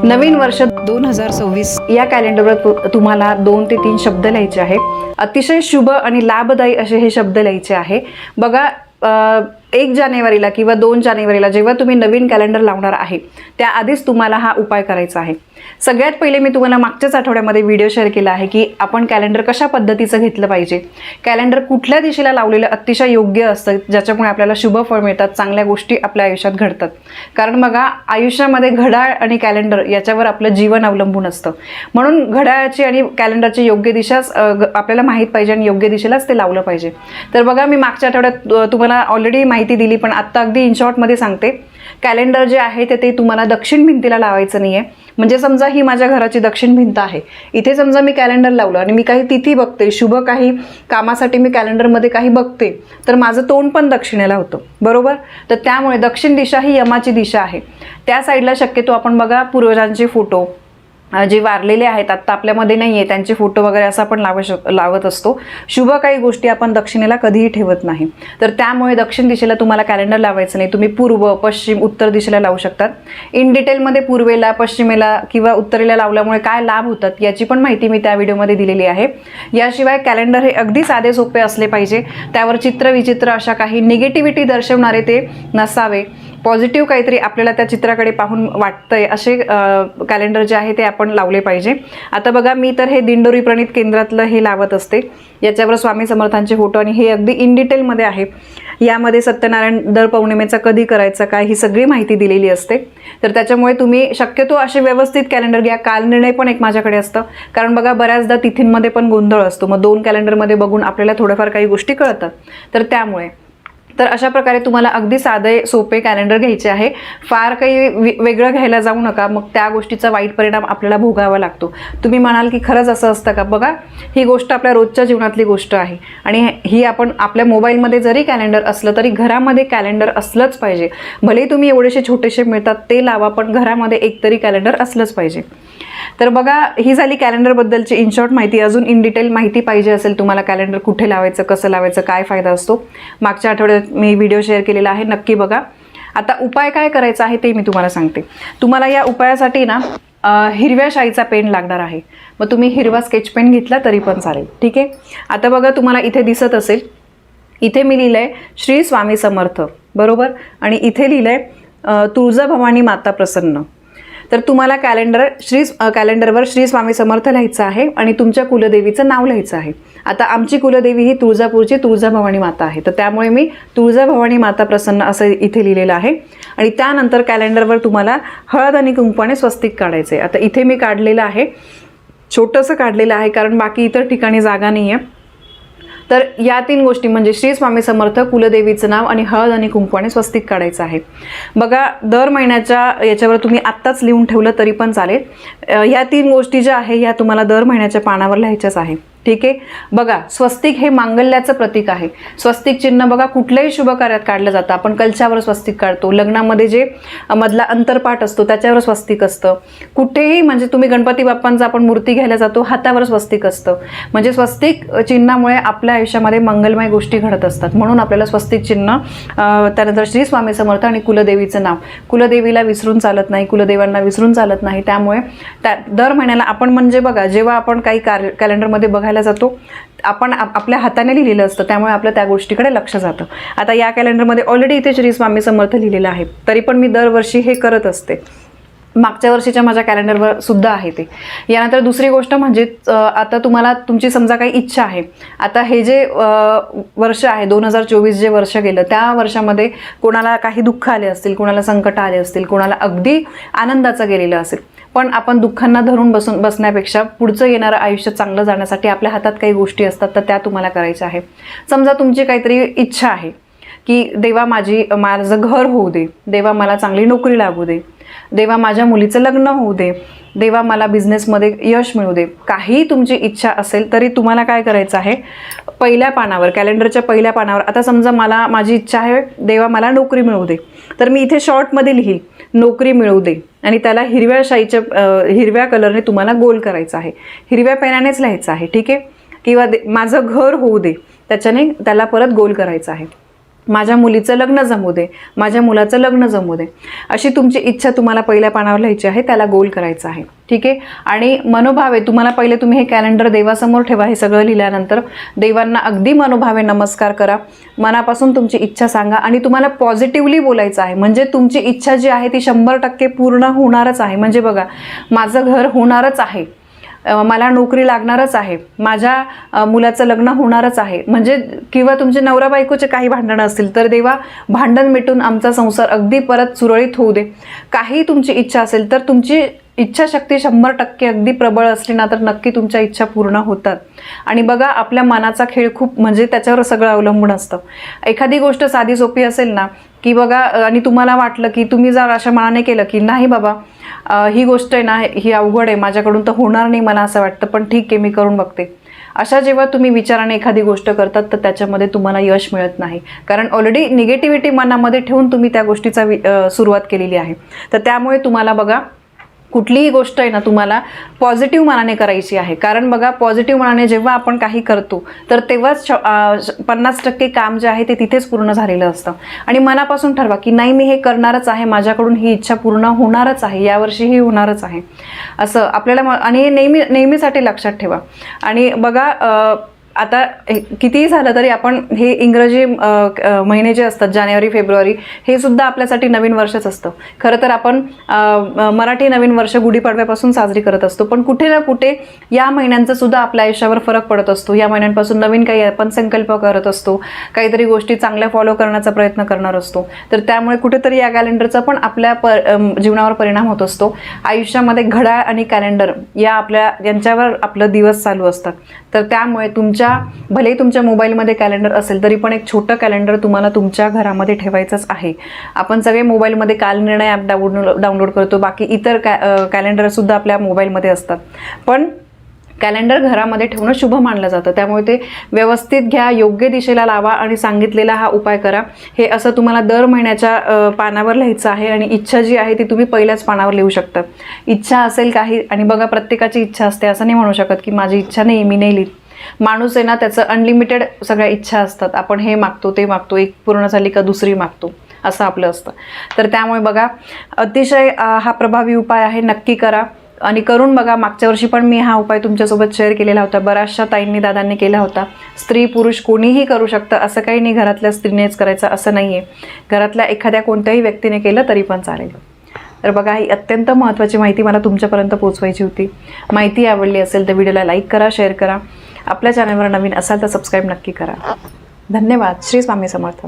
नवीन वर्ष 2026 या कॅलेंडरवर तुम्हाला 2 ते 3 शब्द लिहायचे आहे। अतिशय शुभ आणि लाभदायी असे हे शब्द लिहायचे आहे। बघा 1 जानेवारीला किंवा 2 जानेवारीला जेव्हा तुम्ही नवीन कॅलेंडर लावणार आहे त्याआधीच तुम्हाला हा उपाय करायचा आहे। सगळ्यात पहिले मी तुम्हाला मागच्याच आठवड्यामध्ये व्हिडिओ शेअर केला आहे की आपण कॅलेंडर कशा पद्धतीचं घेतलं पाहिजे, कॅलेंडर कुठल्या दिशेला लावलेलं अतिशय योग्य असतं ज्याच्यामुळे आपल्याला शुभ फळ मिळतात, चांगल्या गोष्टी आपल्या आयुष्यात घडतात। कारण बघा आयुष्यामध्ये घड्याळ आणि कॅलेंडर याच्यावर आपलं जीवन अवलंबून असतं, म्हणून घड्याळाची आणि कॅलेंडरची योग्य दिशाच आपल्याला माहीत पाहिजे आणि योग्य दिशेलाच ते लावलं पाहिजे। तर बघा मी मागच्या आठवड्यात तुम्हाला ऑलरेडी माहिती दिली, पण आता अगदी इन शॉर्टमध्ये सांगते। कॅलेंडर जे आहे ते तुम्हाला दक्षिण भिंतीला लावायचं नाहीये। म्हणजे समजा ही माझ्या घराची दक्षिण भिंत आहे, इथे समजा मी कॅलेंडर लावलं आणि मी काही तिथी बघते, शुभ काही कामासाठी मी कॅलेंडरमध्ये काही बघते, तर माझं तोंड पण दक्षिणेला होतं, बरोबर। तर त्यामुळे दक्षिण दिशा ही यमाची दिशा आहे। त्या साईडला शक्यतो आपण बघा पूर्वजांचे फोटो जे वारलेले आहेत, आता आपल्यामध्ये नाही आहे, त्यांचे फोटो वगैरे असं आपण लावत असतो। शुभ काही गोष्टी आपण दक्षिणेला कधीही ठेवत नाही। तर त्यामुळे दक्षिण दिशेला तुम्हाला कॅलेंडर लावायचं नाही, तुम्ही पूर्व, पश्चिम, उत्तर दिशेला लावू शकतात। इन डिटेलमध्ये पूर्वेला, पश्चिमेला किंवा उत्तरेला लावल्यामुळे काय लाभ होतात याची पण माहिती मी त्या व्हिडिओमध्ये दिलेली आहे। याशिवाय कॅलेंडर हे अगदी साधे सोपे असले पाहिजे, त्यावर चित्र विचित्र अशा काही निगेटिव्हिटी दर्शवणारे ते नसावे। पॉझिटिव्ह काहीतरी आपल्याला त्या चित्राकडे पाहून वाटतंय असे कॅलेंडर जे आहे ते आपण लावले पाहिजे। आता बघा मी तर हे दिंडोरी प्रणित केंद्रातलं हे लावत असते, याच्यावर स्वामी समर्थांचे फोटो आणि हे अगदी इन डिटेलमध्ये आहे। यामध्ये सत्यनारायण दर पौर्णिमेचा कधी करायचा काय ही सगळी माहिती दिलेली असते। तर त्याच्यामुळे तुम्ही शक्यतो असे व्यवस्थित कॅलेंडर घ्या। कालनिर्णय पण एक माझ्याकडे असतं, कारण बघा बऱ्याचदा तिथींमध्ये पण गोंधळ असतो, मग 2 कॅलेंडरमध्ये बघून आपल्याला थोडंफार काही गोष्टी कळतात। तर त्यामुळे अशा प्रकारे तुम्हाला अगदी साधे सोपे कॅलेंडर घ्यायचे आहे। फार काही वेगळं घ्यायला जाऊ नका, मग त्या गोष्टीचा वाईट परिणाम आपल्याला भोगावा लागतो। तुम्ही म्हणाल की खरंच असं असतं का? बघा ही गोष्ट आपल्या रोजच्या जीवनातली गोष्ट आहे आणि ही आपण आपल्या मोबाईलमध्ये जरी कॅलेंडर असलं तरी घरामध्ये कॅलेंडर असलंच पाहिजे। भले तुम्ही एवढेसे छोटेसे मिळतात ते लावा, पण घरामध्ये एकतरी कॅलेंडर असलंच पाहिजे। तर बघा ही झाली कॅलेंडर बद्दलची इन शॉर्ट माहिती। अजून इन डिटेल माहिती पाहिजे असेल तुम्हाला कॅलेंडर कुठे लावायचं, कसं लावायचं, काय फायदा असतो, मागच्या आठवड्यात मी व्हिडिओ शेअर केलेला आहे, नक्की बघा। आता उपाय काय करायचा आहे ते मी तुम्हाला सांगते। तुम्हाला या उपायासाठी ना हिरव्या शाईचा पेन लागणार आहे, मग तुम्ही हिरवा स्केच पेन घेतला तरी पण चालेल, ठीक आहे। आता बघा तुम्हाला इथे दिसत असेल, इथे मी लिहिलंय श्री स्वामी समर्थ, बरोबर, आणि इथे लिहिलंय तुळजाभवानी माता प्रसन्न। तर तुम्हाला कॅलेंडरवर श्री स्वामी समर्थ लिहायचं आहे आणि तुमच्या कुलदेवीचं नाव लिहायचं आहे। आता आमची कुलदेवी ही तुळजापूरची तुळजाभवानी माता आहे, तर त्यामुळे मी तुळजाभवानी माता प्रसन्न असं इथे लिहिलेलं आहे। आणि त्यानंतर कॅलेंडरवर तुम्हाला हळद आणि कुंकवाने स्वस्तिक काढायचं आहे। आता इथे मी काढलेलं आहे, छोटंसं काढलेलं आहे, कारण बाकी इतर ठिकाणी जागा नाही आहे। तर या 3 गोष्टी म्हणजे श्री स्वामी समर्थ, कुलदेवीचं नाव आणि हळद आणि कुंकवाने स्वस्तिक काढायचं आहे। बघा दर महिन्याच्या याच्यावर तुम्ही आत्ताच लिहून ठेवलं तरी पण चालेल। या 3 गोष्टी ज्या आहे ह्या तुम्हाला दर महिन्याच्या पानावर लिहायच्याच आहे, ठीक आहे। बघा स्वस्तिक हे मांगल्याचं प्रतीक आहे। स्वस्तिक चिन्ह बघा कुठल्याही शुभ कार्यात काढलं जातं, आपण कलशावर स्वस्तिक काढतो, लग्नामध्ये जे मधला अंतरपाठ असतो त्याच्यावर स्वस्तिक असतं, कुठेही म्हणजे तुम्ही गणपती बाप्पांचा आपण मूर्ती घ्यायला जातो हातावर स्वस्तिक असतं। म्हणजे स्वस्तिक चिन्हामुळे आपल्या आयुष्यामध्ये मंगलमय गोष्टी घडत असतात, म्हणून आपल्याला स्वस्तिक चिन्ह, त्यानंतर श्री स्वामी समर्थ आणि कुलदेवीचं नाव। कुलदेवीला विसरून चालत नाही, कुलदेवांना विसरून चालत नाही, त्यामुळे दर महिन्याला आपण म्हणजे बघा जेव्हा आपण काही कॅलेंडरमध्ये बघायला जातो आपण आपल्या हाताने लिहिलेलं असतं, त्यामुळे आपलं त्या गोष्टीकडे लक्ष जातं। आता या कॅलेंडरमध्ये ऑलरेडी इथे श्री स्वामी समर्थ लिहिलेलं आहे, तरी पण मी दरवर्षी हे करत असते। मागच्या वर्षीच्या माझ्या कॅलेंडरवर सुद्धा आहे ते। यानंतर दुसरी गोष्ट म्हणजे आता तुम्हाला तुमची समजा काही इच्छा आहे, आता हे जे वर्ष आहे 2024 जे वर्ष गेलं त्या वर्षामध्ये कोणाला काही दुःख आले असतील, कोणाला संकट आले असतील, कोणाला अगदी आनंदाचं गेलेलं असेल, पण आपण दुःखांना धरून बसण्यापेक्षा पुढचं येणारं आयुष्य चांगलं जाण्यासाठी आपल्या हातात काही गोष्टी असतात, तर त्या तुम्हाला करायच्या आहे। समजा तुमची काहीतरी इच्छा आहे की देवा माझं घर होऊ दे, देवा मला चांगली नोकरी लागू दे, देवा माझ्या मुलीचं लग्न होऊ दे, देवा मला बिझनेसमध्ये यश मिळू दे, काही तुमची इच्छा असेल तरी तुम्हाला काय करायचं आहे, पहिल्या पानावर कॅलेंडरच्या पहिल्या पानावर, आता समजा माझी इच्छा आहे देवा मला नोकरी मिळू दे, तर मी इथे शॉर्टमध्ये लिहील नोकरी मिळू दे आणि त्याला हिरव्या कलरने तुम्हाला गोल करायचं आहे, हिरव्या पेनानेच लिहायचं आहे, ठीक आहे। किंवा माझं घर होऊ दे, त्याच्याने त्याला परत गोल करायचं आहे। माझ्या मुलीचं लग्न जमू दे, माझ्या मुलाचं लग्न जमू दे, अशी तुमची इच्छा तुम्हाला पहिल्या पानावर लिहायची आहे, त्याला गोल करायचं आहे. ठीक आहे. आणि मनोभावे तुम्हाला पहिले तुम्ही हे कॅलेंडर देवासमोर ठेवा. हे सगळं लिहिल्यानंतर देवांना अगदी मनोभावे नमस्कार करा, मनापासून तुमची इच्छा सांगा आणि तुम्हाला पॉझिटिव्हली बोलायचं आहे. म्हणजे तुमची इच्छा जी आहे ती 100% पूर्ण होणारच आहे. म्हणजे बघा, माझं घर होणारच आहे, मला नोकरी लागणारच आहे, माझ्या मुलाचं लग्न होणारच आहे. म्हणजे किंवा तुमचे नवरा बायकोचे काही भांडणं असतील तर देवा भांडण मिटून आमचा संसार अगदी परत सुरळीत होऊ दे. काही तुमची इच्छा असेल तर तुमची इच्छाशक्ती 100% अगदी प्रबळ असली ना तर नक्की तुमच्या इच्छा पूर्ण होतात. आणि बघा, आपल्या मनाचा खेळ खूप म्हणजे त्याच्यावर सगळं अवलंबून असतं. एखादी गोष्ट साधी सोपी असेल ना की बघा, आणि तुम्हाला वाटलं की तुम्ही जर अशा मनाने केलं की नाही बाबा ही गोष्ट आहे ना, ही अवघड आहे, माझ्याकडून तर होणार नाही मला असं वाटतं, पण ठीक आहे मी करून बघते, अशा जेव्हा तुम्ही विचाराने एखादी गोष्ट करतात तर त्याच्यामध्ये तुम्हाला यश मिळत नाही. कारण ऑलरेडी निगेटिव्हिटी मनामध्ये ठेवून तुम्ही त्या गोष्टीचा सुरुवात केलेली आहे. तर त्यामुळे तुम्हाला बघा, कुठलीही गोष्ट आहे ना तुम्हाला पॉझिटिव्ह मनाने करायची आहे. कारण बघा, पॉझिटिव्ह मनाने जेव्हा आपण काही करतो तर तेव्हाच 50% काम जे आहे ते तिथेच पूर्ण झालेलं असतं. आणि मनापासून ठरवा की नाही, मी हे करणारच आहे, माझ्याकडून ही इच्छा पूर्ण होणारच आहे, यावर्षी ही होणारच आहे, असं आपल्याला. आणि हे नेहमीसाठी लक्षात ठेवा. आणि बघा, आता कितीही झालं तरी आपण हे इंग्रजी महिने जे असतात जानेवारी फेब्रुवारी, हे सुद्धा आपल्यासाठी नवीन वर्षच असतं. खरं तर आपण मराठी नवीन वर्ष गुढीपाडव्यापासून साजरी करत असतो, पण कुठे ना कुठे या महिन्यांचा सुद्धा आपल्या आयुष्यावर फरक पडत असतो. या महिन्यांपासून नवीन काही आपण संकल्प करत असतो, काहीतरी गोष्टी चांगल्या फॉलो करण्याचा प्रयत्न करणार असतो. तर त्यामुळे कुठेतरी या कॅलेंडरचा पण आपल्या जीवनावर परिणाम होत असतो. आयुष्यामध्ये घड्याळ आणि कॅलेंडर यांच्यावर आपलं दिवस चालू असतात. तर त्यामुळे भले तुमच्या मोबाईलमध्ये कॅलेंडर असेल तरी पण एक छोटं कॅलेंडर तुम्हाला तुमच्या घरामध्ये ठेवायचंच आहे. आपण सगळे मोबाईलमध्ये कालनिर्णय ॲप डाउनलोड करतो, बाकी इतर कॅलेंडरसुद्धा आपल्या मोबाईलमध्ये असतात, पण कॅलेंडर घरामध्ये ठेवणं शुभ मानलं जातं. त्यामुळे ते व्यवस्थित घ्या, योग्य दिशेला लावा आणि सांगितलेला हा उपाय करा. हे असं तुम्हाला दर महिन्याच्या पानावर लिहायचं आहे. आणि इच्छा जी आहे ती तुम्ही पहिल्याच पानावर लिहू शकता. इच्छा असेल काही, आणि बघा प्रत्येकाची इच्छा असते, असं नाही म्हणू शकत की माझी इच्छा नाही, मी नाही लिहित. माणूस आहे ना, त्याचं अनलिमिटेड सगळ्या इच्छा असतात. आपण हे मागतो, ते मागतो, एक पूर्ण झाली का दुसरी मागतो, असं आपलं असतं. तर त्यामुळे बघा, अतिशय हा प्रभावी उपाय आहे, नक्की करा आणि करून बघा. मागच्या वर्षी पण मी हा उपाय तुमच्यासोबत शेअर केलेला होता, बऱ्याचशा ताईंनी दादांनी केला होता. स्त्री पुरुष कोणीही करू शकतं, असं काही नाही घरातल्या स्त्रीनेच करायचं असं नाही आहे. घरातल्या एखाद्या कोणत्याही व्यक्तीने केलं तरी पण चालेल. तर बघा, ही अत्यंत महत्त्वाची माहिती मला तुमच्यापर्यंत पोहोचवायची होती. माहिती आवडली असेल तर व्हिडिओला लाईक करा, शेअर करा. आपल्या चॅनलवर नवीन असाल तर सबस्क्राईब नक्की करा. धन्यवाद. श्री स्वामी समर्थ.